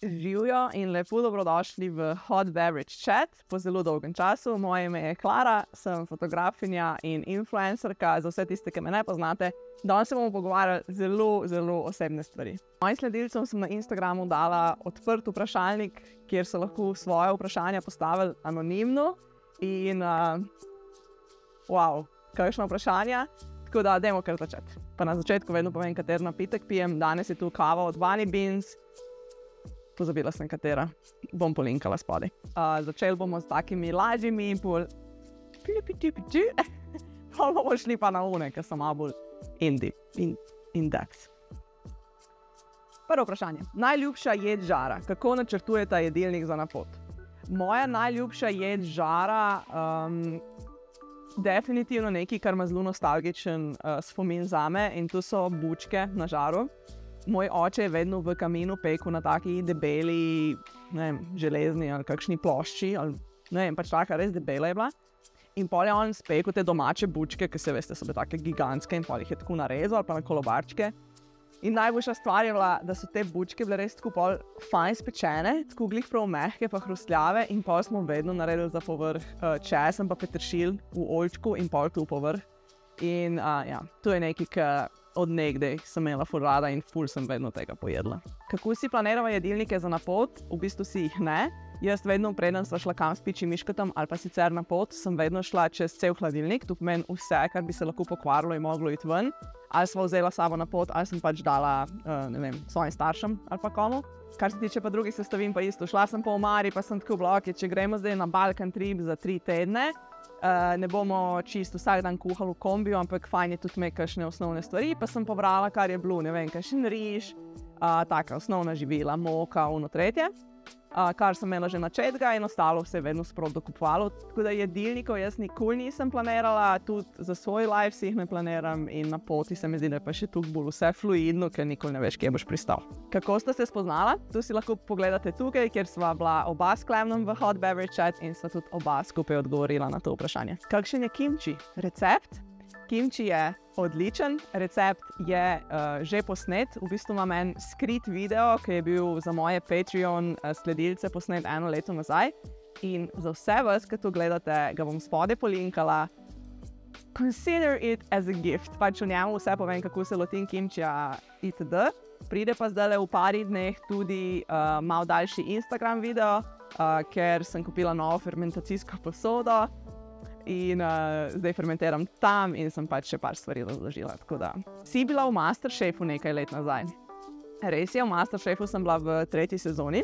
Živijo in lepo dobrodošli v Hot Beverage Chat po zelo dolgem času. Moje ime je Klara, sem fotografinja in influencerka. Za vse tiste, ki me ne poznate, danes se bomo pogovarjali zelo osebne stvari. Mojim sledilcem sem na Instagramu dala odprt vprašalnik, kjer so lahko svoje vprašanja postavili anonimno. In kakšno vprašanja. Tako da, dajmo kar začeti. Pa na začetku vedno povem, kater napitek pijem. Danes je tu kava od Bunny Beans. Pozabila sem katera. Bom polinkala spodaj. Začeli bomo s takimi lažjimi in pol bomo šli pa na une, ker so malo bolj index. Prvo vprašanje. Najljubša jed žara. Kako načrtujete jedilnik za na pot? Moja najljubša jed žara definitivno nekaj, kar ima zelo nostalgičen spomin zame, in to so bučke na žaru. Moj oče je vedno v kaminu pekel na taki debeli, železni ali kakšni plošči, ali pač taka res debela je bila. In pol je on spekel te domače bučke, ki se veste, so bile take gigantske, in pol jih je tako narezal ali pa na kolobarčke. In najboljša stvar je bila, da so te bučke bile res tako pol fajn spečene, tako glih prav mehke pa hrustljave, in pol smo vedno naredili za povrh česen pa peteršilj v oljčku in pol tu povrh. In to je nekaj, ki od nekdaj sem imela ful rada in ful sem vedno tega pojedla. Kako si planirala jedilnike za na pot? V bistvu si jih ne. Jaz vedno, preden sva šla kam s pičim mišketom ali pa sicer na pot, sem vedno šla čez cel hladilnik, to pomeni vse, kar bi se lahko pokvarilo in moglo iti ven. Ali sva vzela sabo na pot, ali sem pač dala, svojim staršem ali pa komu. Kar se tiče pa drugih sestavin, pa isto. Šla sem po omari, pa sem tako v bloki, če gremo zdaj na Balkan trip za 3 tedne, ne bomo čisto vsak dan kuhali v kombiju, ampak fajn je tudi imeti kakšne osnovne stvari, pa sem pobrala, kar je bilo, kakšen riž, taka osnovna živila, moka, tretje. Kar sem imela že načetega in ostalo vse vedno sproti dokupovalo. Tako da jedilnikov jaz nikoli nisem planirala, tudi za svoj life si jih ne planiram, in na poti se mi zdi, da je pa še tukaj bolj vse fluidno, ker nikoli ne veš, kje boš pristal. Kako ste se spoznala? Tu si lahko pogledate tukaj, kjer sva bila oba s Klemnom v Hot Beverage Chat in sva tudi oba skupaj odgovorila na to vprašanje. Kakšen je kimči? Recept? Kimči je odličen, recept je že posnet. V bistvu imam en skrit video, ki je bil za moje Patreon sledilce posnet 1 leto nazaj. In za vse vas, ki to gledate, ga bom spodaj polinkala. Consider it as a gift. Pač v njemu vse povem, kako se lotim kimčija itd. Pride pa zdaj v parih dneh tudi malo daljši Instagram video, ker sem kupila novo fermentacijsko posodo. In zdaj fermentiram tam in sem pač še par stvari razložila. Si bila v Masterchefu nekaj let nazaj. Res je, v Masterchefu sem bila v 3. sezoni.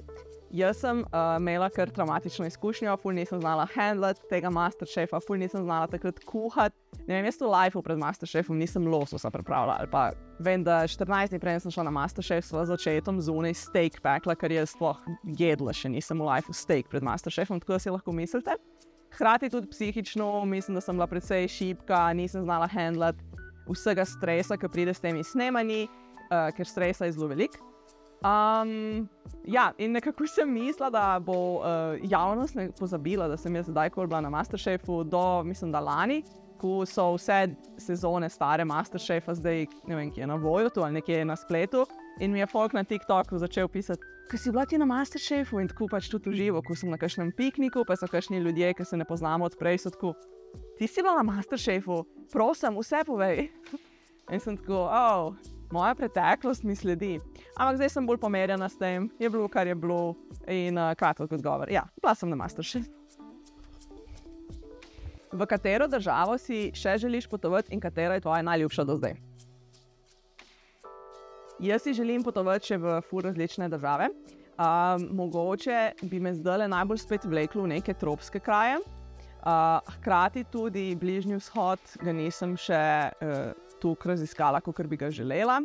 Jaz sem imela kar traumatično izkušnjo, ful nisem znala handlati tega Masterchefa, ful nisem znala takrat kuhati. Jaz v lifeu pred Masterchefom nisem lososa pripravila, ali pa vem, da 14 dni prej sem šla na Masterchef sva z očetom zunaj steak pekla, ker jaz sploh jedla še nisem v lifeu steak pred Masterchefom, tako da si lahko mislite. Hkrati tudi psihično, mislim, da sem bila precej šibka, nisem znala handlati vsega stresa, ki pride s temi snemanji, ker stresa je zelo veliko. In nekako sem mislila, da bo javnost pozabila, da sem jaz zdajkoli bila na Masterchefu mislim, da lani, ko so vse sezone stare Masterchefa zdaj, ne vem, kje je na Voyotu ali nekje na spletu, in mi je folk na TikToku začel pisati, ko si bila ti na Masterchefu, in tako pač tudi uživo, ko sem na kakšnem pikniku, pa so kakšni ljudje, ki se ne poznamo odprej, so tako, ti si bila na Masterchefu, prosim, vse povej. In sem tako, moja preteklost mi sledi. Ampak zdaj sem bolj pomerjena s tem, je bilo, kar je bilo, in kratek odgovor. Ja, bila sem na Masterchefu. V katero državo si še želiš potovati in katera je tvoja najljubša do zdaj? Jaz si želim potovati še v ful različne države. Mogoče bi me zdajle najbolj spet vleklo v neke tropske kraje. Hkrati tudi Bližnji vzhod ga nisem še toliko raziskala, kakor bi ga želela.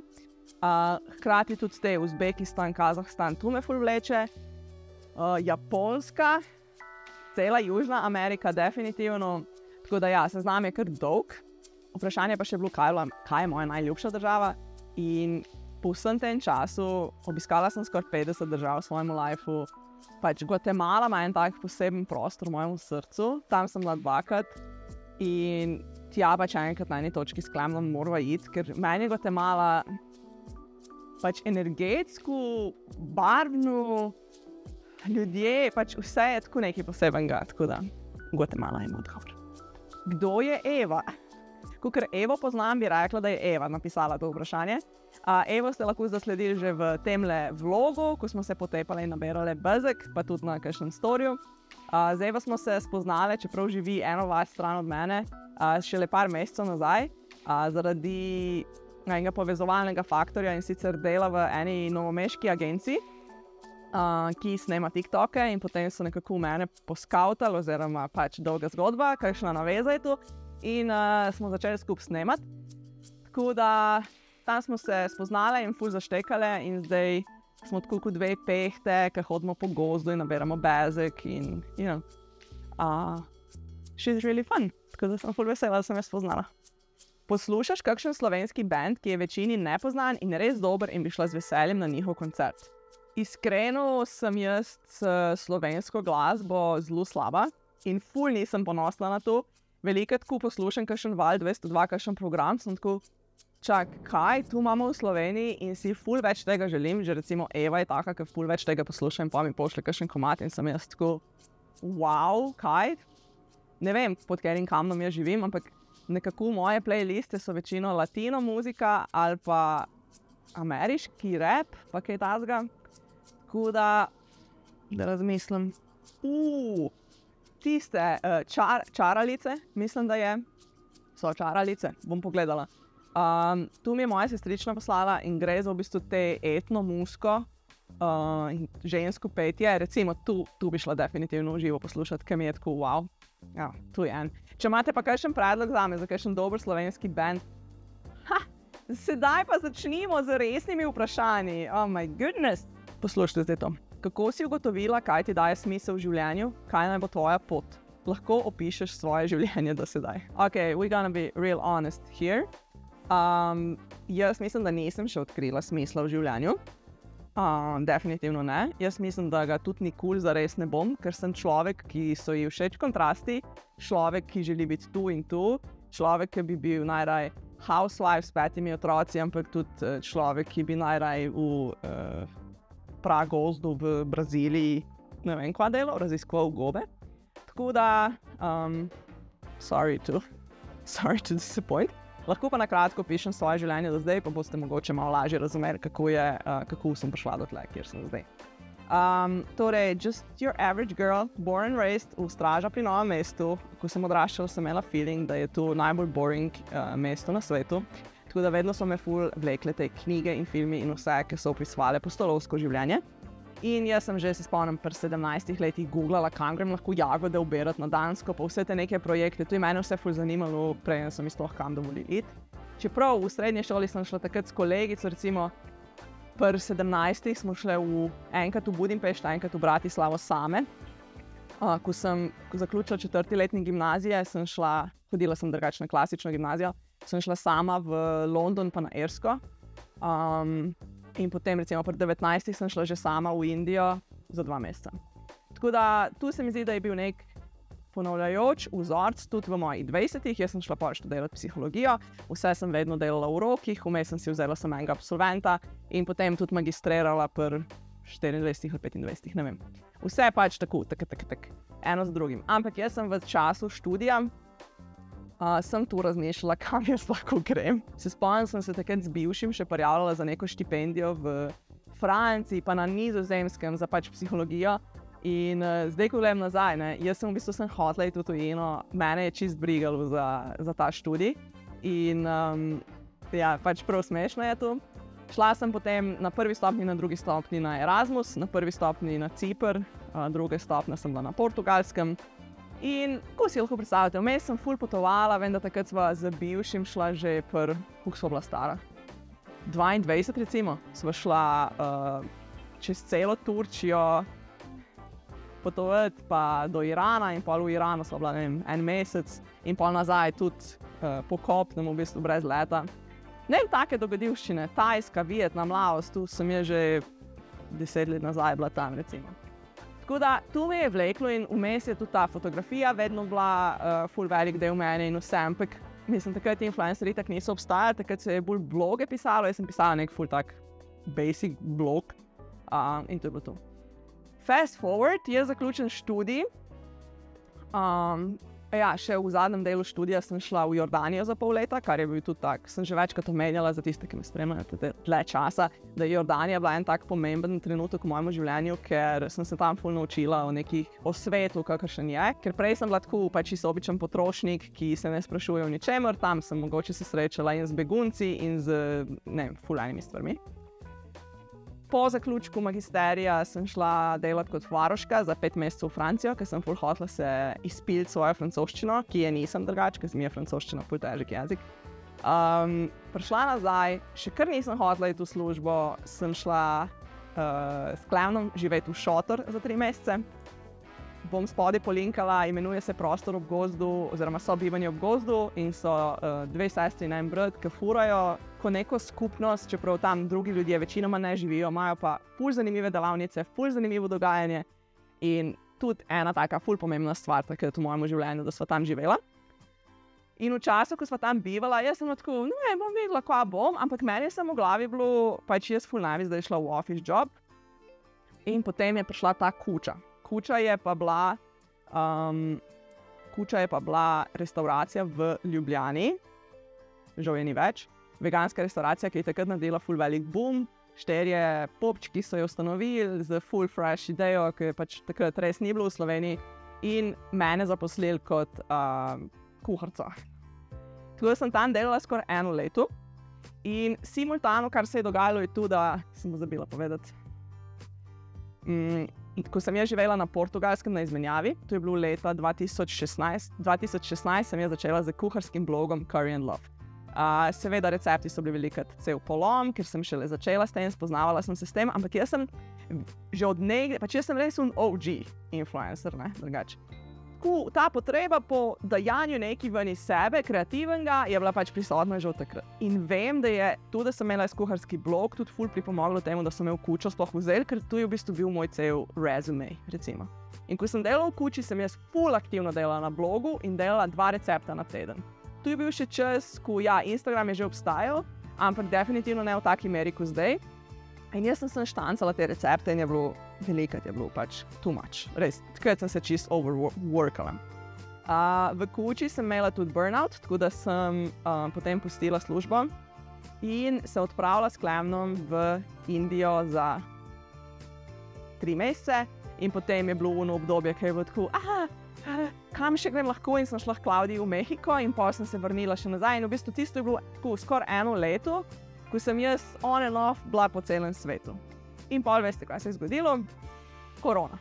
Hkrati tudi te Uzbekistan, Kazahstan, tu me ful vleče. Japonska, cela Južna Amerika definitivno. Tako da ja, seznam je kar dolg. Vprašanje pa še bilo, kaj je moja najljubša država. In po vsem tem času obiskala sem skoraj 50 držav v svojem lifeu. Pač Guatemala ima en tak poseben prostor v mojem srcu. Tam sem bila 2-krat in tja pač enkrat na eni točki s Klemnom morava iti, ker meni je Guatemala pač energetsko, barvno, ljudje, pač vse je tako nekaj posebenega, tako da Guatemala ima odgovor. Kdo je Eva? Kakor Evo poznam, bi rekla, da je Eva napisala to vprašanje. Evo ste lahko zasledili že v temle vlogu, ko smo se potepali in nabirali bezek, pa tudi na kakšnem storju. Z Evo smo se spoznali, čeprav živi eno vas stran od mene, šele par mesecev nazaj, zaradi enega povezovalnega faktorja, in sicer dela v eni novomeški agenciji, ki snema TikToke, in potem so nekako mene poskavtali, oziroma pač dolga zgodba, kakšna naveza je tu, in smo začeli skupaj snemati. Tako da tam smo se spoznali in ful zaštekali, in zdaj smo tako kot dve pehte, ki hodimo po gozdu in nabiramo bezek in she's really fun, tako da sem ful vesela, da sem jo spoznala. Poslušaš kakšen slovenski band, ki je večini nepoznan in res dober in bi šla z veseljem na njihov koncert? Iskreno sem jaz slovensko glasbo zelo slaba in ful nisem ponosna na to. Velikokrat, ko poslušam kakšen Val 202, kakšen program, sem tako, kaj tu imamo v Sloveniji, in si ful več tega želim, že recimo Eva je taka, ki ful več tega posluša in pa mi pošle kakšen komad in sem jaz tako, wow, kaj? Ne vem, pod katerim kamnom jaz živim, ampak nekako moje playliste so večino latino muzika ali pa ameriški rap, pa kaj tazga. Tako da razmislim. Tiste čaralice, mislim, da je. So čaralice, bom pogledala. Tu mi je moja sestrična poslala in gre za v bistvu te etno-musko žensko petje. Recimo tu bi šla definitivno v živo poslušati, ker mi je tako wow. Ja, tu je en. Če imate pa kakšen predlog zame za kakšen dober slovenski band, sedaj pa začnimo z resnimi vprašanji. Oh my goodness. Poslušajte zdaj to. Kako si ugotovila, kaj ti daje smisel v življenju? Kaj naj bo tvoja pot? Lahko opišeš svoje življenje do sedaj. Ok, we're gonna be real honest here. Jaz mislim, da nisem še odkrila smisla v življenju. Definitivno ne. Jaz mislim, da ga tudi nikoli zares ne bom, ker sem človek, ki so ji všeč kontrasti, človek, ki želi biti tu in tu, človek, ki bi bil najraj housewife s 5 otroci, ampak tudi človek, ki bi najraj v pragozdu v Braziliji, ne vem kva delo, raziskoval gobe. Tako da, sorry to disappoint. Lahko pa na kratko pišem svoje življenje do zdaj, pa boste mogoče malo lažje razumeli, kako sem prišla do tle, kjer sem zdaj. Torej, just your average girl, born and raised v Straža pri Novem mestu. Ko sem odraščala, sem imela feeling, da je to najbolj boring mesto na svetu. Tako da vedno so me ful vlekle te knjige in filmi in vse, ki so opisovale pustolovsko življenje. In jaz sem že se spomnim pri 17 letih googlala, kam grem lahko jagode ubirati na Dansko, pa vse te neke projekte. To je mene vse ful zanimalo, prej sem sploh kam dovolili iti. Čeprav v srednji šoli sem šla takrat s kolegico, recimo pri 17 smo šle enkrat v Budimpešti, enkrat v Bratislavo same. Ko sem zaključila 4. letnik gimnazije, hodila sem drugače na klasično gimnazijo, sem šla sama v London pa na Irsko. In potem recimo pri 19 sem šla že sama v Indijo za 2 meseca. Tako da tu se mi zdi, da je bil nek ponavljajoč vzorc tudi v mojih 20-ih. Jaz sem šla pa študirati psihologijo, vse sem vedno delala v rokih, vmes sem si vzela samo enega absolventa in potem tudi magistrirala pri 24 ali 25, ne vem. Vse pač tako, eno z drugim. Ampak jaz sem v času študija sem tu razmišljala, kam jaz lahko grem. Se spomnim, sem se takrat z bivšim še prijavljala za neko štipendijo v Franciji, pa na Nizozemskem za pač psihologijo. In zdaj, ko gledam nazaj, jaz sem v bistvu hotela iti v tujino, mene je čist brigalo za ta študij. In ja, pač prav smešno je to. Šla sem potem na prvi stopnji, na drugi stopnji na Erasmus, na prvi stopnji na Ciper, druge stopnje sem bila na Portugalskem. In ko si lahko predstavljate, vmes sem ful potovala, vem, da takrat sva z bivšim šla že koliko sva bila stara? 22 recimo, sva šla čez celo Turčijo potovati pa do Irana in pol v Iranu sva bila, ne vem, en mesec in pol nazaj tudi po kopnem, v bistvu brez leta. Ne vem, take dogodivščine, Tajska, Vietnam, Laos, tu sem je že 10 let nazaj bila tam recimo. Tako da, tu me je vleklo in vmes je tudi ta fotografija vedno bila ful velik del mene in vse, ampak mislim, takrat influencerji tak niso obstajali, takrat se je bolj bloge pisalo, jaz sem pisala nek ful tak basic blog in to je bilo to. Fast forward, jaz zaključen študij. Še v zadnjem delu študija sem šla v Jordanijo za pol leta, kar je bil tudi tak. Sem že večkrat omenjala za tiste, ki me spremljajo dlje časa, da je Jordanija bila en tak pomemben trenutek v mojem življenju, ker sem se tam ful naučila o svetu, kakršen je. Ker prej sem bila tako čisto običen potrošnik, ki se ne sprašuje o ničemer, tam sem mogoče se srečala in z begunci in z, ful enimi stvarmi. Po zaključku magisterija sem šla delati kot varuška za 5 mesecev v Francijo, ker sem ful hotela se izpiliti svojo francoščino, ki je nisem drugače, ker mi je francoščina ful težek jezik. Prišla nazaj, še kar nisem hotela iti v službo, sem šla s Klemnom živeti v šotor za 3 mesece. Bom spodaj polinkala, imenuje se Prostor ob gozdu, oziroma Sobivanje ob gozdu in so 2 sestri in en brat, ki furajo ko neko skupnost, čeprav tam drugi ljudje večinoma ne živijo, imajo pa ful zanimive delavnice, ful zanimivo dogajanje in tudi ena taka ful pomembna stvar takrat v mojem življenju, da sva tam živela. In v času, ko sva tam bivala, jaz sem tako, bom videla, kva bom, ampak meni je samo v glavi bilo, čisto ful navis, da je šla v office job in potem je prišla ta kuča. Kuča je pa bila restauracija v Ljubljani, žal je ni več, veganska restauracija, ki je takrat naredila ful velik boom, 4 popčki so jo ustanovili z ful fresh idejo, ki je takrat res ni bilo v Sloveniji in mene zaposlili kot kuharca. Tako sem tam delala skoraj 1 leto in simultano, kar se je dogajalo, je to, da sem zabila povedati. Ko sem jaz živela na Portugalskem na izmenjavi, to je bilo leta 2016. 2016 sem jaz začela z kuharskim blogom Curry and Love. Seveda recepti so bili velikrat cel polom, ker sem šele začela s tem, spoznavala sem se s tem, ampak jaz sem že od nekaj, jaz sem res OG influencer, drugače. Ta potreba po dajanju nekaj ven iz sebe, kreativnega, je bila prisotna že od takrat. In vem, da je tudi, da sem imela kuharski blog, tudi ful pripomoglo temu, da sem me v kučo sploh vzeli, ker tu je v bistvu bil moj cel resume, recimo. In ko sem delala v kuči, sem jaz ful aktivno delala na blogu in delala 2 recepta na teden. Tu je bil še čas, ko Instagram je že obstajal, ampak definitivno ne v taki meri kot zdaj. In jaz sem štancala te recepte in je bilo velikrat, je bilo too much. Res, takrat sem se čisto overworkala. V kuči sem imela tudi burnout, tako da sem potem pustila službo in se odpravila s Klemnom v Indijo za 3 mesece in potem je bilo ono obdobje, ki je bilo tako, kam še grem lahko in sem šla k Klaudiji v Mehiko in potem sem se vrnila še nazaj in v bistvu tisto je bilo tako skoraj 1 leto, ko sem jaz on and off bila po celem svetu. In pol veste, kaj se je zgodilo? Korona.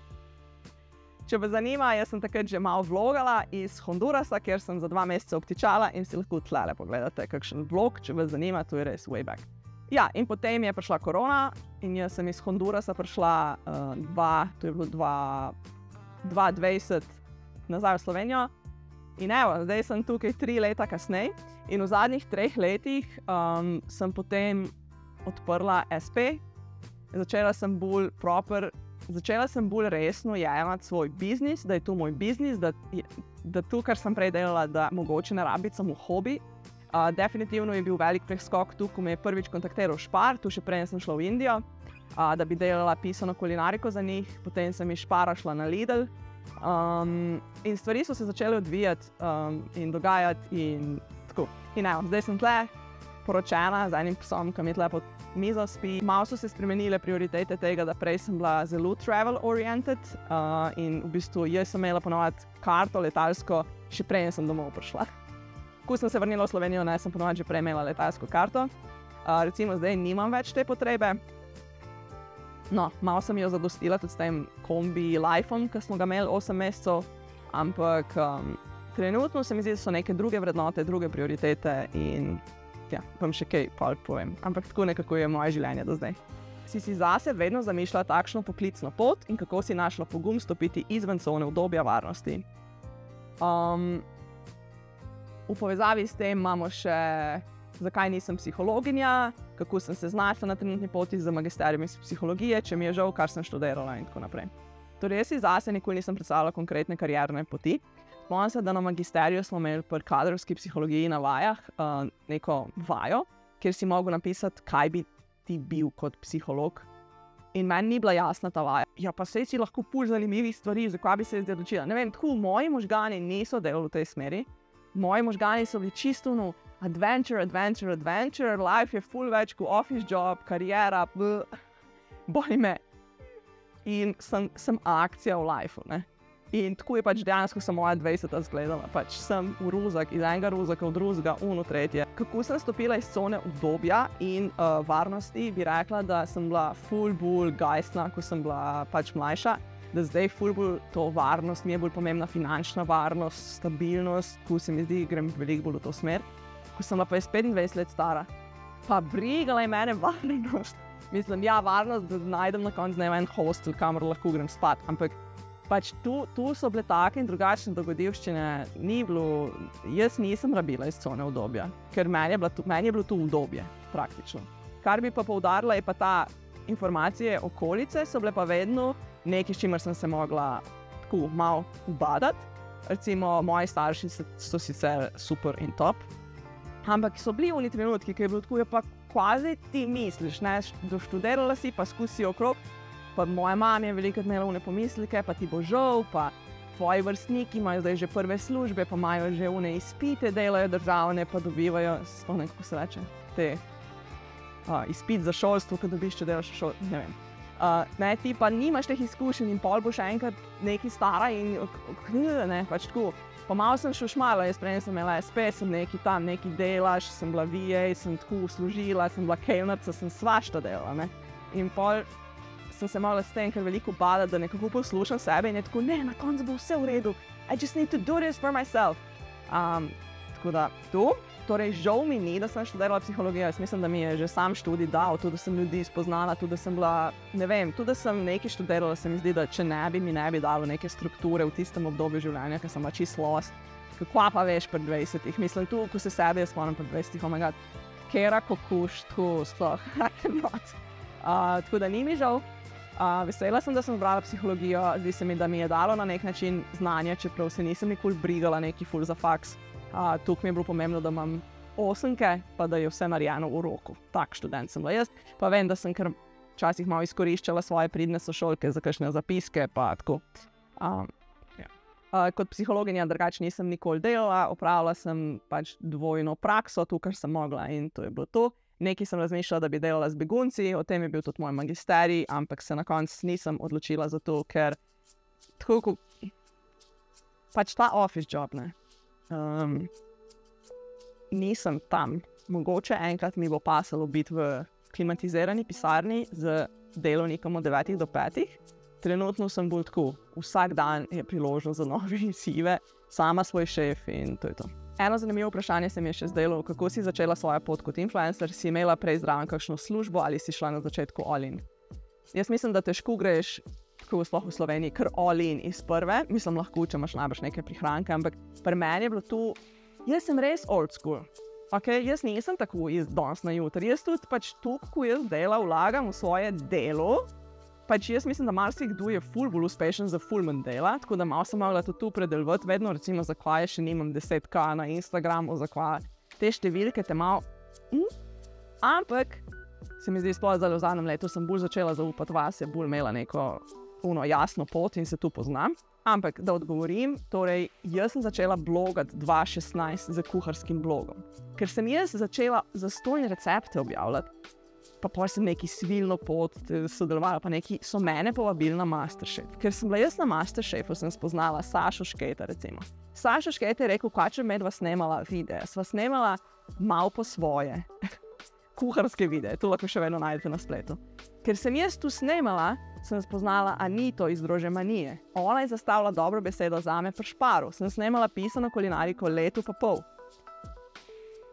Če vas zanima, jaz sem takrat že malo vlogala iz Hondurasa, kjer sem za 2 mesece obtičala in si lahko tlele pogledate kakšen vlog, če vas zanima, to je res way back. Ja, in potem je prišla korona in jaz sem iz Hondurasa prišla to je bilo 2020 nazaj v Slovenijo. In evo, zdaj sem tukaj 3 leta kasneje in v zadnjih 3 letih sem potem odprla SP. Začela sem bolj resno jemati svoj biznis, da je to moj biznis, da to, kar sem prej delala, da mogoče ne rabiti samo hobi. Definitivno je bil velik preskok tu, ko me je prvič kontaktiral Spar, tu še prej sem šla v Indijo, da bi delala pisano kulinariko za njih, potem sem iz Spara šla na Lidl. In stvari so se začele odvijati in dogajati in tako. In evo, zdaj sem tle, poročena z enim psom, ki mi tle pod mizo spi. Malo so se spremenile prioritete tega, da prej sem bila zelo travel oriented in v bistvu jaz sem imela ponovati karto letalsko, še prej sem domov prišla. Ko sem se vrnila v Slovenijo, sem ponovati že prej imela letalsko karto. Recimo zdaj nimam več te potrebe. No, malo sem jo zadostila tudi s tem kombi lifeom, ki smo ga imeli 8 mesecev, ampak trenutno se mi zdi, da so neke druge vrednote, druge prioritete in ja, vam še kaj povem. Ampak tako nekako je moje življenje do zdaj. Si zase vedno zamišljala takšno poklicno pot in kako si našla pogum stopiti izven cone udobja varnosti. V povezavi s tem imamo še zakaj nisem psihologinja, kako sem se znašla na trenutni poti za magisterijem iz psihologije, če mi je žal, kar sem študirala in tako naprej. Torej, jaz si zase nikoli nisem predstavljala konkretne karierne poti. Spomnim se, da na magisteriju smo imeli pri kadrovski psihologiji na vajah neko vajo, kjer si mogel napisati, kaj bi ti bil kot psiholog. In meni ni bila jasna ta vaja. Ja, pa saj si lahko puš zanimivih stvari, zakaj bi se zdaj odločila. Ne vem, tako moji možgani niso delali v tej smeri. Moji možgani so bili čisto adventure, life je ful več kot office job, karijera, boli me. In sem akcija v lifeu, ne. In tako je pač dejansko sem moja 20 zgledala. Pač sem v ruzak, iz enega ruzaka, v drugega, v tretje. Kako sem stopila iz cone udobja in varnosti, bi rekla, da sem bila ful bolj gajstna, ko sem bila pač mlajša. Da zdaj ful bolj to varnost, mi je bolj pomembna finančna varnost, stabilnost, ko se mi zdi, grem veliko bolj v to smer. Ko sem pa 25 let stara, pa brigala je mene varnost. Mislim, ja, varnost, da najdem na koncu dneva en hostel, kamor lahko grem spat, ampak pač tu so bile take in drugačne dogodivščine, ni bilo, jaz nisem rabila iz cone udobja, ker meni je bilo to udobje, praktično. Kar bi pa poudarila je pa ta informacije okolice, so bile pa vedno nekaj, s čimer sem se mogla tako malo ubadati. Recimo, moji starši so sicer super in top, ampak so bili oni trenutki, ki je bilo tako, je pa kvazi ti misliš, ne, doštudirala si, pa skusi okrog, pa moja mama je velikrat imela one pomisleke, pa ti bo žal, pa tvoji vrstniki imajo zdaj že prve službe, pa imajo že one izpite, delajo državne, pa dobivajo, spomnim, kako se reče, izpit za šolstvo, ko dobiš, če delaš šolstvo, ne vem. Ne, ti pa nimaš teh izkušenj in pol boš enkrat nekaj stara in ne, pač tako. Pa malo sem šušmala, jaz prej sem imela SP, sem nekaj tam, nekaj delaš, sem bila VA, sem tako služila, sem bila kelnerca, sem svašta delala, ne. In pol sem se mogla s tem, ker veliko badati, da nekako poslušam sebe in je tako, ne, na koncu bo vse v redu, I just need to do this for myself. Tako da, torej žal mi ni, da sem študirala psihologijo, jaz mislim, da mi je že sam študij dal, tudi da sem ljudi spoznala, tudi da sem bila, ne vem, tudi da sem nekaj študirala, se mi zdi, da če mi ne bi dalo neke strukture v tistem obdobju življenja, ker sem bila čisto lost. Kako pa veš pri 20-ih, mislim, tu, ko se sebe jaz spomnim pri 20-ih, oh my god, kera kokuš, tako sploh, I cannot. Tako da ni mi žal. Vesela sem, da sem brala psihologijo, zdi se mi, da mi je dalo na nek način znanje, čeprav se nisem nikoli brigala neki ful za faks. Tukaj mi je bilo pomembno, da imam 8-ke, pa da je vse narejeno v roku. Tak študent sem bila jaz, pa vem, da sem kar včasih malo izkoriščala svoje pridne sošolke za kakšne zapiske, pa tako. Kot psihologinja drugače nisem nikoli delala, opravila sem pač dvojno prakso, to, kar sem mogla in to je bilo to. Nekaj sem razmišljala, da bi delala z begunci, o tem je bil tudi moj magisterij, ampak se na koncu nisem odločila za to, ker tako, pač ta office job, ne. Nisem tam. Mogoče enkrat mi bo pasalo biti v klimatizirani pisarni z delovnikom od 9 do 5. Trenutno sem bolj tako, vsak dan je priložnost za nove izzive, sama svoj šef in to je to. Eno zanimivo vprašanje se mi je še zdelo, kako si začela svojo pot kot influencer, si imela prej zraven kakšno službo ali si šla na začetku all in? Jaz mislim, da težko greš, tako sploh v Sloveniji, kar all in iz prve, mislim lahko, če imaš najbrž neke prihranke, ampak pri meni je bilo tu, jaz sem res old school, jaz nisem tako iz danes na jutri, jaz tudi pač to, kako jaz vlagam v svoje delo, pač jaz mislim, da marsikdo je ful bolj uspešen za ful manj dela, tako da malo sem mogla tudi tu predelovati, vedno recimo zakaj še nimam 10K na Instagramu, zakaj te številke te malo, ampak se mi zdi sploh v zadnjem letu sem bolj začela zaupati vase, bolj imela neko jasno pot in se tu poznam, ampak da odgovorim, torej jaz sem začela blogati 2016 z kuharskim blogom, ker sem jaz začela zastonj recepte objavljati, pa pol sem neki svilno pot sodelovala, pa neki so mene povabili na Masterchef. Ker sem bila jaz na Masterchefu, sem spoznala Sašo Šketa, recimo. Sašo Šketa je rekel, kaj če med vas snemala videe. Sva snemala malo po svoje. Kuharske videe, to lahko še vedno najdete na spletu. Ker sem jaz tu snemala, sem spoznala Anito iz Drože Manije. Ona je zastavila dobro besedo zame pri Šparu. Sem snemala pisano kulinariko leto pa pol.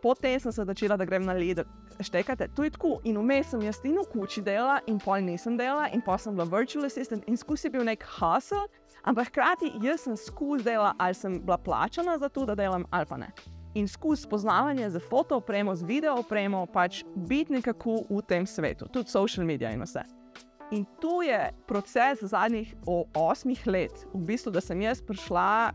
Potem sem se odločila, da grem na Lidl. Štekate, to je tako. In vmes sem jaz in v kući delala in pol nisem delala in pol sem bila virtual assistant in skozi je bil nek hustle, ampak hkrati jaz sem skozi delala, ali sem bila plačana za to, da delam, ali pa ne. In skozi spoznavanje z fotoopremo, z videoopremo, pač biti nekako v tem svetu, tudi social media in vse. In to je proces zadnjih 8 let, v bistvu, da sem jaz prišla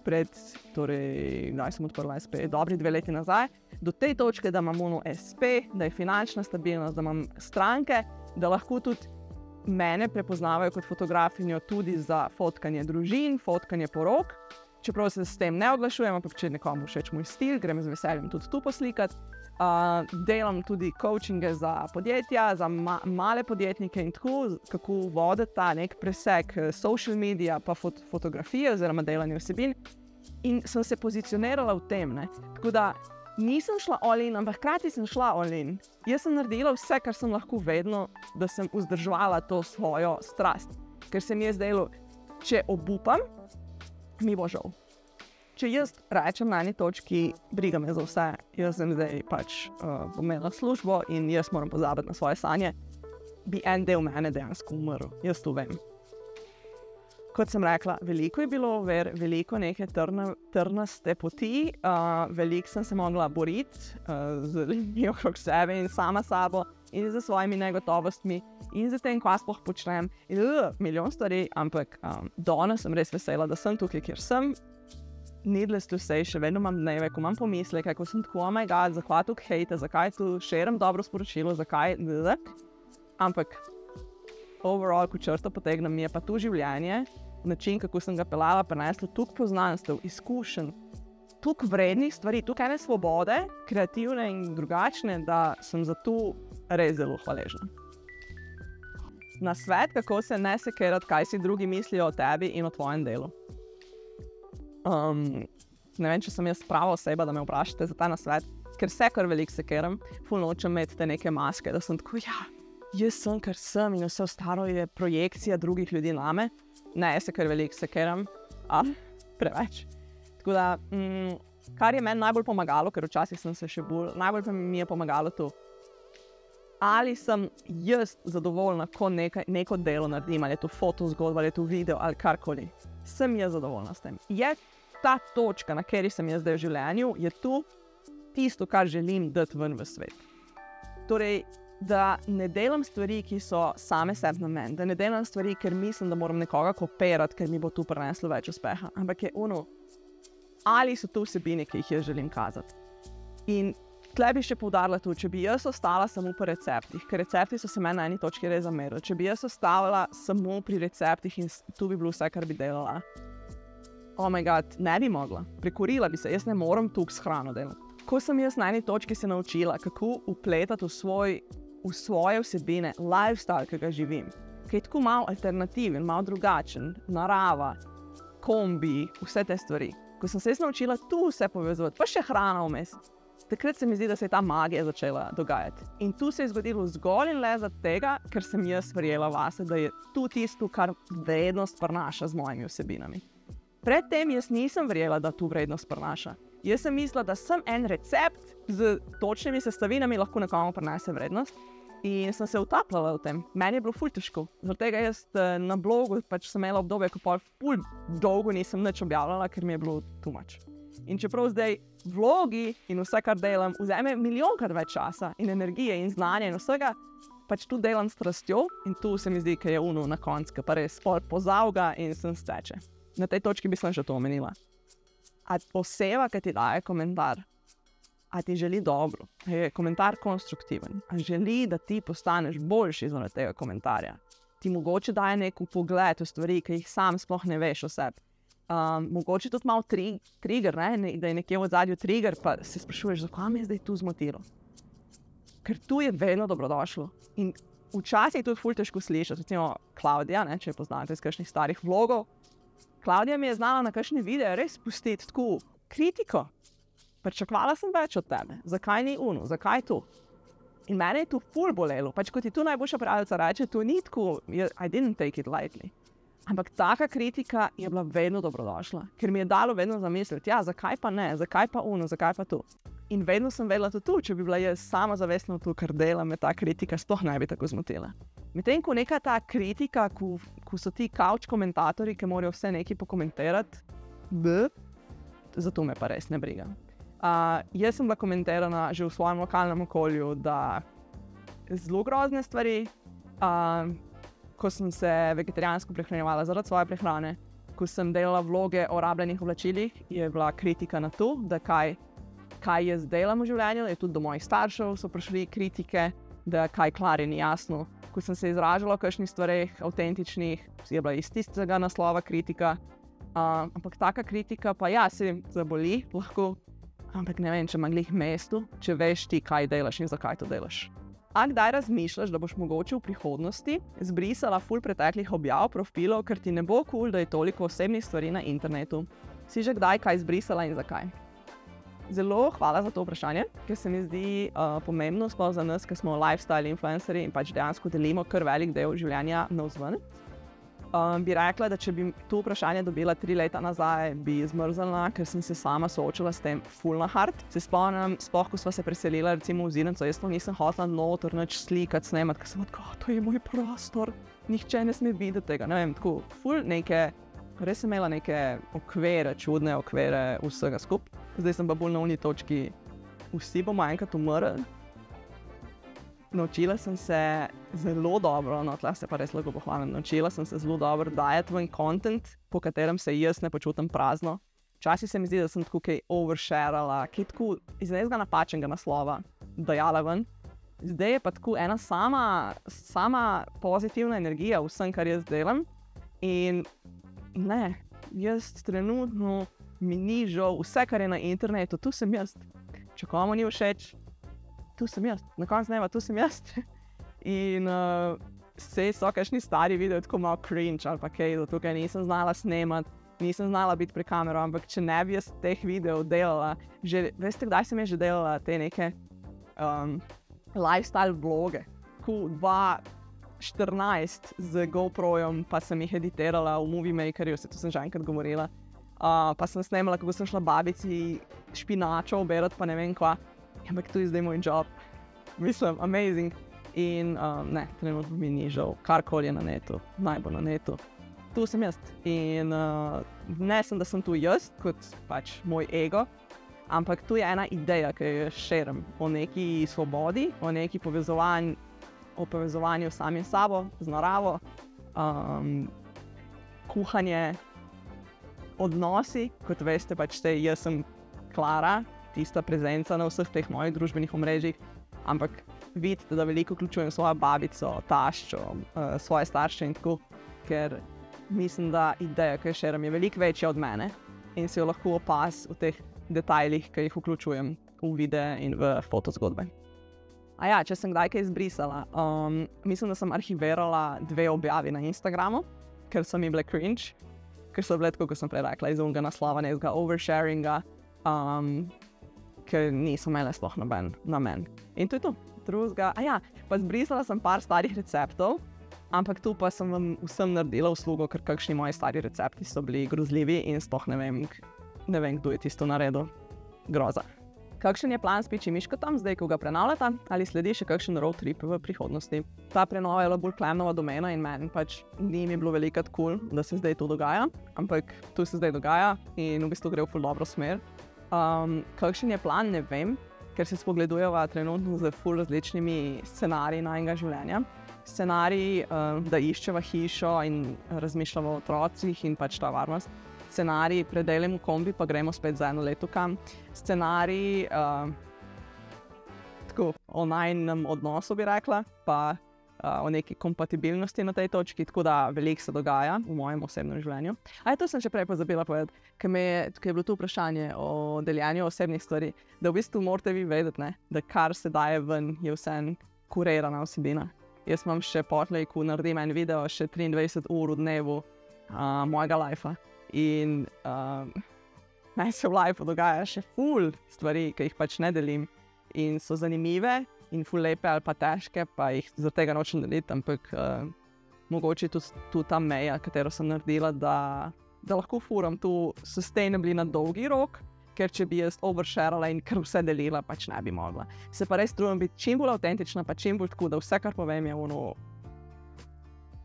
pred, torej, kdaj sem odprla SP, dobri 2 leti nazaj, do te točke, da imam ono SP, da je finančna stabilnost, da imam stranke, da lahko tudi mene prepoznavajo kot fotografinjo tudi za fotkanje družin, fotkanje porok. Čeprav se s tem ne oglašujem, ampak če nekomu všeč moj stil, grem z veseljem tudi tu poslikati. Delam tudi coachinge za podjetja, za male podjetnike in tako, kako voditi ta nek presek social media pa fotografije oziroma delanje vsebin. In sem se pozicionirala v tem, ne. Tako da nisem šla all in, ampak hkrati sem šla all in. Jaz sem naredila vse, kar sem lahko vedno, da sem vzdrževala to svojo strast. Ker se mi je zdelo, če obupam, mi bo žal. Če jaz rečem na eni točki, briga me za vse, jaz sem zdaj bom imela službo in jaz moram pozabiti na svoje sanje, bi en del mene dejansko umrl. Jaz to vem. Kot sem rekla, veliko je bilo ver, veliko neke trnaste poti, veliko sem se mogla boriti z ljudmi okrog sebe in sama sabo in za svojimi negotovostmi in za tem, kaj sploh počnem. In milijon stvari, ampak danes sem res vesela, da sem tukaj, kjer sem. Needless to say, še vedno imam dneve, ko imam pomisleke, ko sem tako, oh my god, zakaj tukaj hejte, zakaj tu šerim dobro sporočilo, zakaj, ampak overall, ko črto potegnem, mi je pa to življenje, način, kako sem ga pelala, prineslo toliko poznanstev, izkušenj, toliko vrednih stvari, toliko ene svobode, kreativne in drugačne, da sem za to res zelo hvaležna. Na svet, kako se ne sekirati, kaj si drugi mislijo o tebi in o tvojem delu. Ne vem, če sem jaz prava oseba, da me vprašate za ta nasvet, ker se kar veliko sekiram, ful nočem imeti te neke maske, da sem tako, jaz sem, kar sem in vse ostalo je projekcija drugih ljudi name. Ne, jaz se kar veliko sekiram, preveč. Tako da, kar je meni najbolj pomagalo, ker včasih sem se še bolj, najbolj pa mi je pomagalo to, ali sem jaz zadovoljna, ko neko delo naredim, ali je to fotozgodba, ali je to video, ali karkoli. Sem jaz zadovoljna s tem. Je ta točka, na kateri sem jaz zdaj v življenju, je to tisto, kar želim dati ven v svet. Torej, da ne delam stvari, ki so same sebi namen, da ne delam stvari, ker mislim, da moram nekoga kopirati, ker mi bo tu prineslo več uspeha, ampak je ali so to vsebine, ki jih jaz želim kazati. In tle bi še poudarila to, če bi jaz ostala samo pri receptih, ker recepti so se meni na eni točki res zamerili, če bi jaz ostala samo pri receptih in to bi bilo vse, kar bi delala. Oh my god, ne bi mogla, prekurila bi se, jaz ne morem tukaj s hrano delati. Ko sem jaz na eni točki se naučila, kako vpletati v svoje vsebine, lifestyle, ki ga živim, ki je tako malo alternativen, malo drugačen, narava, kombi, vse te stvari. Ko sem se jaz naučila tu vse povezovati, pa še hrana vmes, takrat se mi zdi, da se je ta magija začela dogajati. In tu se je zgodilo zgolj in le zaradi tega, ker sem jaz verjela vase, da je tu tisto, kar vrednost prinaša z mojimi vsebinami. Predtem jaz nisem verjela, da tu vrednost prinaša. Jaz sem mislila, da sem en recept z točnimi sestavinami lahko nekomu prinese vrednost in sem se utapljala v tem. Meni je bilo ful težko. Zaradi tega jaz na blogu sem imela obdobje, ko ful dolgo nisem nič objavljala, ker mi je bilo too much. In čeprav zdaj vlogi in vse, kar delam, vzame milijonkrat več časa in energije in znanja in vsega, tu delam s strastjo in tu se mi zdi, ker je na koncu, pa res pozavga in sem steče. Na tej točki bi sem še to omenila. A oseba, ki ti daje komentar, a ti želi dobro, je komentar konstruktiven, a želi, da ti postaneš boljši zaradi tega komentarja. Ti mogoče daje nek pogled v stvari, ki jih sam sploh ne veš o sebi. Mogoče tudi malo trigger, da je nekje v ozadju trigger, pa se sprašuješ, zakaj me je zdaj tu zmotilo. Ker tu je vedno dobrodošlo. In včasih je tudi ful težko slišati, recimo Klaudija, če jo poznate iz kakšnih starih vlogov. Klaudija mi je znala na kakšne videe res pustiti tako kritiko. Pričakovala sem več od tebe. Zakaj ni zakaj to? In mene je to ful bolelo. Kot ti tu najboljša pravljica reče, to ni tako, I didn't take it lightly. Ampak taka kritika je bila vedno dobrodošla, ker mi je dalo vedno zamisliti, zakaj pa ne, zakaj pa zakaj pa to. In vedno sem vedela tudi če bi bila jaz sama zavestna v to, kar delam, me ta kritika sploh ne bi tako zmotila. Medtem ko neka ta kritika, ko so ti couch komentatorji, ki morajo vse nekaj pokomentirati, zato me pa res ne briga. Jaz sem bila komentirana že v svojem lokalnem okolju, da zelo grozne stvari, ko sem se vegetarijansko prehranjevala zaradi svoje prehrane, ko sem delala vloge o rabljenih oblačilih, je bila kritika na to, da kaj kaj jaz delam v življenju, je tudi do mojih staršev so prišli kritike, da kaj Klari ni jasno. Ko sem se izražala o kakšnih stvareh avtentičnih, je bila iz tistega naslova kritika. Ampak taka kritika pa ja, se zaboli lahko, ampak ne vem, če ima glih mestu, če veš ti, kaj delaš in zakaj to delaš. A kdaj razmišljaš, da boš mogoče v prihodnosti zbrisala ful preteklih objav profilov, ker ti ne bo kul, da je toliko osebnih stvari na internetu? Si že kdaj kaj zbrisala in zakaj? Zelo hvala za to vprašanje, ker se mi zdi pomembno, sploh za nas, ker smo lifestyle influencerji in pač dejansko delimo kar velik del življenja navzven. Bi rekla, da če bi to vprašanje dobila 3 leta nazaj, bi zmrznila, ker sem se sama soočila s tem ful na hard. Se spomnim, sploh ko sva se preselila recimo v Zidanico, jaz to nisem hotela noter nič slikati, snemati, ker sem tako, to je moj prostor, nihče ne sme videti tega, ne vem, tako ful neke, res sem imela neke okvire, čudne okvire vsega skup. Zdaj sem pa bolj na uni točki, vsi bomo enkrat umrli. Naučila sem se zelo dobro, no tle se pa res lahko pohvalim, naučila sem se zelo dobro dajati ven content, po katerem se jaz ne počutim prazno. Včasih se mi zdi, da sem tako kaj oversharala, kaj tako iz nekega napačnega naslova dajala ven. Zdaj je pa tako ena sama pozitivna energija v vsem, kar jaz delam. In ne, jaz trenutno mi ni žal vse, kar je na internetu, tu sem jaz. Če komu ni všeč, tu sem jaz, na koncu dneva, tu sem jaz. In sej so kakšni stari video tako malo cringe ali pa kaj, zato ker nisem znala snemati, nisem znala biti pri kamero, ampak če ne bi jaz teh videov delala, veste, kdaj sem že delala te neke lifestyle vloge, ko 2014 z GoPro-jem, pa sem jih editirala v Movie Makerju, to sem že enkrat govorila, pa sem snemala, kako sem šla babici špinačo oberati, pa ne vem kva. Ampak to je zdaj moj job. Mislim, amazing. In ne, trenutno mi ni žal. Karkoli je na netu, naj bo na netu. Tu sem jaz. In ne sem, da sem tu jaz, kot pač moj ego, ampak tu je ena ideja, ki jo širim. O neki svobodi, o neki povezovanju samim sabo, z naravo, kuhanje, odnosi, kot veste, pač jaz sem Klara, tista prezenca na vseh teh mojih družbenih omrežjih, ampak vidite, da veliko vključujem svojo babico, taščo, svoje starše in tako, ker mislim, da ideja, ki jo širim, je veliko večja od mene in se jo lahko opaz v teh detajlih, ki jih vključujem v videe in v fotozgodbe. A ja, če sem kdaj kaj izbrisala, mislim, da sem arhivirala 2 objavi na Instagramu, ker so mi bile cringe, ker so bile tako, kot sem prej rekla, iz onega naslova, nekega oversharinga, ker nisem imela sploh noben namen. In to je to. Drugega, pa zbrisala sem par starih receptov, ampak tu pa sem vam vsem naredila uslugo, ker kakšni moji stari recepti so bili grozljivi in sploh ne vem, kdo je tisto naredil. Groza. Kakšen je plan s Piči Miškotom, zdaj, ko ga prenavljata, ali sledi še kakšen road trip v prihodnosti? Ta prenova je bila bolj Klemnova domena in meni pač ni mi bilo velikrat cool, da se zdaj to dogaja, ampak to se zdaj dogaja in v bistvu gre v ful dobro smer. Kakšen je plan, ne vem, ker se spogledujeva trenutno z ful različnimi scenariji najnega življenja. Scenarij, da iščeva hišo in razmišljava o otrocih in pač ta varnost. Scenarij, predelimo kombi, pa gremo spet za 1 leto kam. Scenarij, tako, o najnem odnosu bi rekla, pa o neki kompatibilnosti na tej točki, tako da veliko se dogaja v mojem osebnem življenju. To sem še prej pozabila povedati, ker je bilo tu vprašanje o deljenju osebnih stvari, da v bistvu morate vi vedeti, ne, da kar se daje ven, je vseeno kurirana vsebina. Jaz imam še potlej, ko naredim en video, še 23 ur v dnevu mojega lifea. In naj se v lifeu dogaja še ful stvari, ki jih pač ne delim in so zanimive in ful lepe ali pa težke, pa jih zaradi tega nočem deliti, ampak mogoče tudi ta meja, katero sem naredila, da lahko furam tu sustainably na dolgi rok, ker če bi jaz oversharala in kar vse delila, pač ne bi mogla. Se pa res trudim biti čim bolj avtentična, pa čim bolj tako, da vse, kar povem, je ono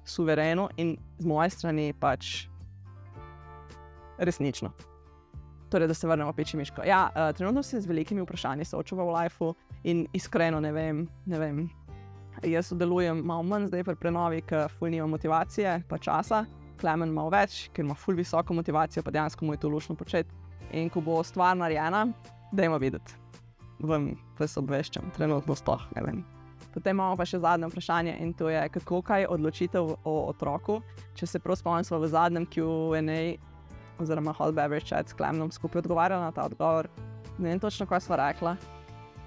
suvereno in z moje strani pač resnično. Torej, da se vrnemo Piči Miško. Trenutno se z velikimi vprašanji soočava v lifeu in iskreno ne vem. Jaz sodelujem malo manj zdaj pri prenovi, ker ful nimam motivacije pa časa. Klemen malo več, ker ima ful visoko motivacijo, pa dejansko mu je to luštno početi. In ko bo stvar narejena, dajmo videti. vas obveščam, trenutno sploh ne vem. Potem imamo pa še zadnje vprašanje in to je, kaj je odločitev o otroku. Če se prav spomnim, smo v zadnjem Q&A oziroma Hot Beverage Chat s Klemnom skupaj odgovarjali na ta odgovor. Ne vem točno, kaj sva rekla.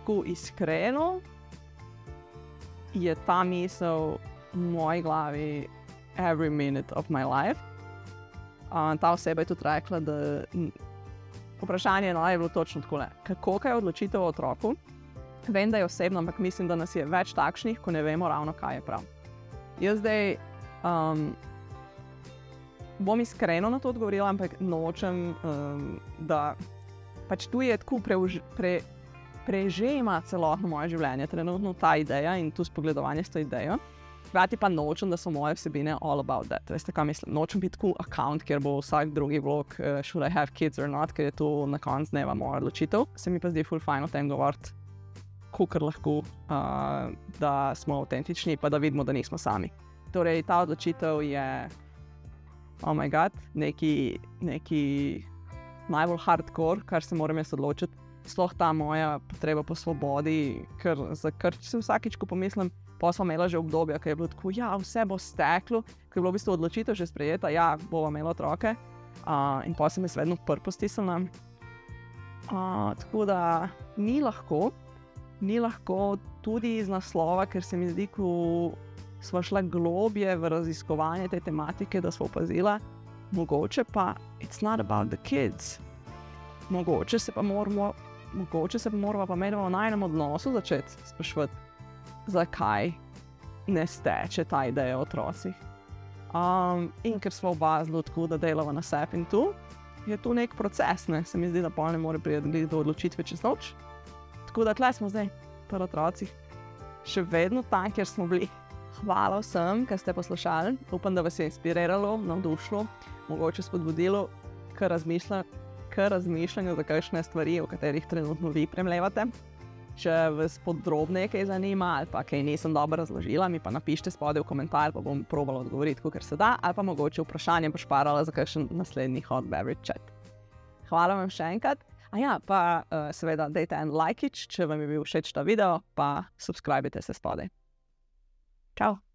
Tako iskreno je ta misel v moji glavi every minute of my life. Ta oseba je tudi rekla, da vprašanje je bilo točno takole. Kaj je odločitev o otroku? Vem, da je osebno, ampak mislim, da nas je več takšnih, ko ne vemo ravno, kaj je prav. Jaz zdaj bom iskreno na to odgovorila, ampak nočem, da pač tu je tako prežema celotno moje življenje, trenutno ta ideja in tu spogledovanje s to idejo. Hkrati pa nočem, da so moje vsebine all about that. Veste, kaj mislim? Nočem biti tako account, kjer bo vsak drugi vlog should I have kids or not, ker je to na koncu dneva moja odločitev. Se mi pa zdi ful fajn o tem govoriti, kolikor lahko, da smo avtentični, pa da vidimo, da nismo sami. Torej, ta odločitev je, oh my god, neki najbolj hardcore, kar se moram jaz odločiti. Sploh ta moja potreba po svobodi, ker se vsakič, ko pomislim, pa smo imela že obdobja, ki je bilo tako, ja, vse bo steklo, ker je bilo v bistvu odločitev že sprejeta, ja, bova imela otroke, in pa sem jaz vedno stisnila. Tako da ni lahko tudi iz naslova, ker se mi zdi, ko sva šla globje v raziskovanje te tematike, da sva opazila, mogoče pa it's not about the kids. Mogoče se pa moramo pa medvamo na enem odnosu začeti spraševati, zakaj ne steče ta ideja o otrocih. In ker sva oba zelo tako, da delava na sebi in tu, je tu nek proces, ne? Se mi zdi, da pa ne more priti do odločitve čez noč. Tako da tle smo zdaj pri otrocih. Še vedno tam, kjer smo bili. Hvala vsem, ki ste poslušali. Upam, da vas je inspiriralo, navdušilo, mogoče spodbudilo k razmišljanju za kakšne stvari, o katerih trenutno vi premlevate. Če vas podrobneje kaj zanima ali pa kaj nisem dobro razložila, mi pa napišite spodaj v komentar, pa bom probala odgovoriti, kakor se da, ali pa mogoče vprašanje pošparala za kakšen naslednji Hot Beverage Chat. Hvala vam še enkrat. Pa seveda dajte en lajkič, če vam je bil všeč ta video, pa subscribite se spodaj. Čau!